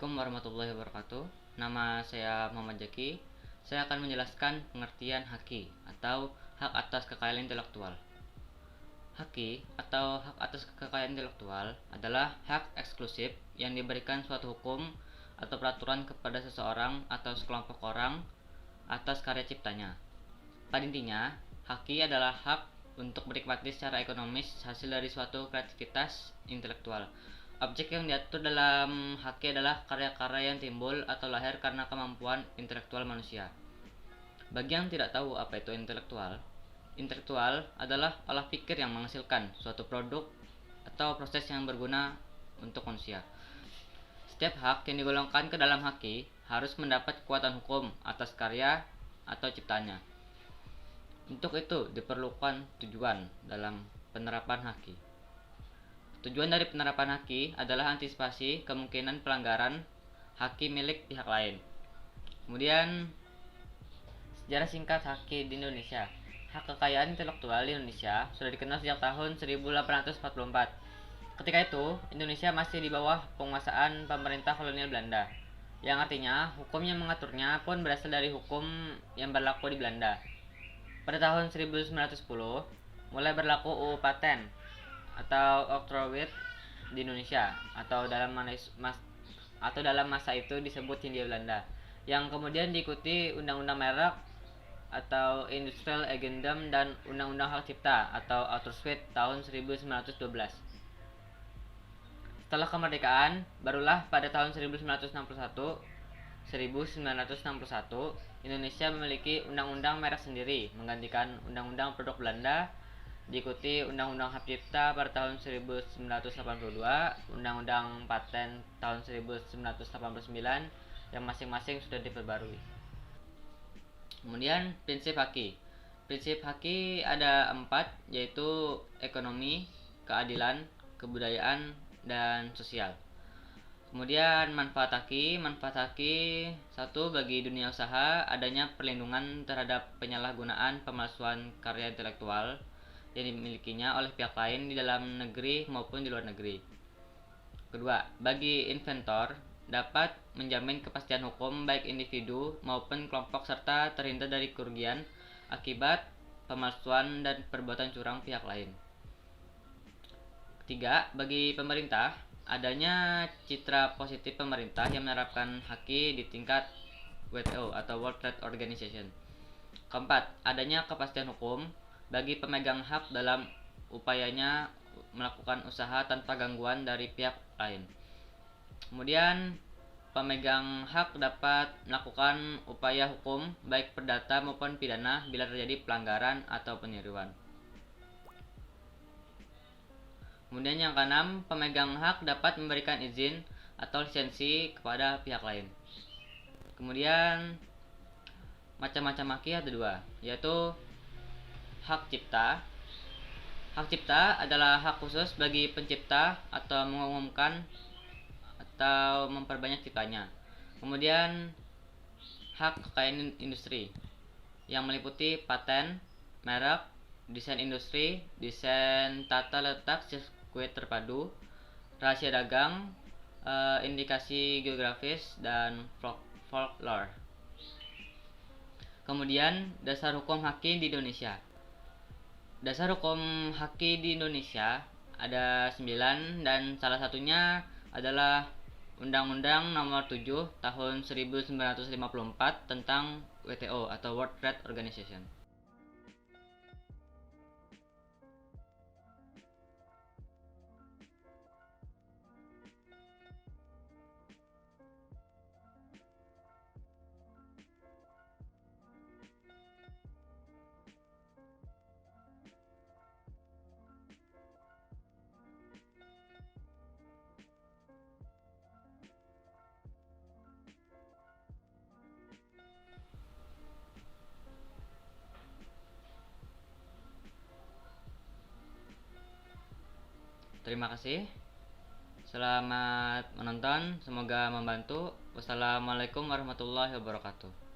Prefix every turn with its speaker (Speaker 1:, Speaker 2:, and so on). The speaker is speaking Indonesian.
Speaker 1: Assalamualaikum warahmatullahi wabarakatuh. Nama saya Muhammad Jaki. Saya akan menjelaskan pengertian haki atau hak atas kekayaan intelektual. Haki atau hak atas kekayaan intelektual adalah hak eksklusif yang diberikan suatu hukum atau peraturan kepada seseorang atau sekelompok orang atas karya ciptanya. Pada intinya, haki adalah hak untuk menikmati secara ekonomis hasil dari suatu kreativitas intelektual. Objek yang diatur dalam haki adalah karya-karya yang timbul atau lahir karena kemampuan intelektual manusia. Bagi yang tidak tahu apa itu intelektual adalah olah pikir yang menghasilkan suatu produk atau proses yang berguna untuk manusia. Setiap hak yang digolongkan ke dalam haki harus mendapat kekuatan hukum atas karya atau ciptanya. Untuk itu diperlukan tujuan dalam penerapan haki. Tujuan dari penerapan haki adalah antisipasi kemungkinan pelanggaran haki milik pihak lain. Kemudian, sejarah singkat haki di Indonesia. Hak kekayaan intelektual di Indonesia sudah dikenal sejak tahun 1844. Ketika itu, Indonesia masih di bawah penguasaan pemerintah kolonial Belanda, yang artinya hukum yang mengaturnya pun berasal dari hukum yang berlaku di Belanda. Pada tahun 1910, mulai berlaku UU Paten atau Oktroyed di Indonesia, atau dalam masa itu disebut Hindia Belanda, yang kemudian diikuti Undang-Undang Merek atau Industrial Agendum dan Undang-Undang Hak Cipta atau Outersuit tahun 1912. Setelah kemerdekaan, barulah pada tahun 1961 Indonesia memiliki undang-undang merek sendiri menggantikan undang-undang produk Belanda, diikuti undang-undang Hak Cipta pada tahun 1982, undang-undang paten tahun 1989 yang masing-masing sudah diperbarui. Kemudian prinsip haki. Prinsip haki ada 4, yaitu ekonomi, keadilan, kebudayaan, dan sosial. Kemudian manfaat haki. Manfaat haki 1, bagi dunia usaha adanya perlindungan terhadap penyalahgunaan pemalsuan karya intelektual yang dimilikinya oleh pihak lain di dalam negeri maupun di luar negeri. Kedua, bagi inventor dapat menjamin kepastian hukum baik individu maupun kelompok serta terhindar dari kerugian akibat pemalsuan dan perbuatan curang pihak lain. Ketiga, bagi pemerintah adanya citra positif pemerintah yang menerapkan haki di tingkat WTO atau World Trade Organization. Keempat, adanya kepastian hukum bagi pemegang hak dalam upayanya melakukan usaha tanpa gangguan dari pihak lain. Kemudian, pemegang hak dapat melakukan upaya hukum baik perdata maupun pidana bila terjadi pelanggaran atau peniruan. Kemudian yang keenam, pemegang hak dapat memberikan izin atau lisensi kepada pihak lain. Kemudian macam-macam haki ada 2, yaitu hak cipta. Hak cipta adalah hak khusus bagi pencipta atau mengumumkan atau memperbanyak ciptanya. Kemudian hak kekayaan industri yang meliputi paten, merek, desain industri, desain tata letak sirkuit terpadu, rahasia dagang, indikasi geografis, dan folklore. Kemudian dasar hukum haki di Indonesia. Dasar hukum haki di Indonesia ada 9 dan salah satunya adalah Undang-Undang Nomor 7 Tahun 1954 tentang WTO atau World Trade Organization. Terima kasih. Selamat menonton, semoga membantu. Wassalamualaikum warahmatullahi wabarakatuh.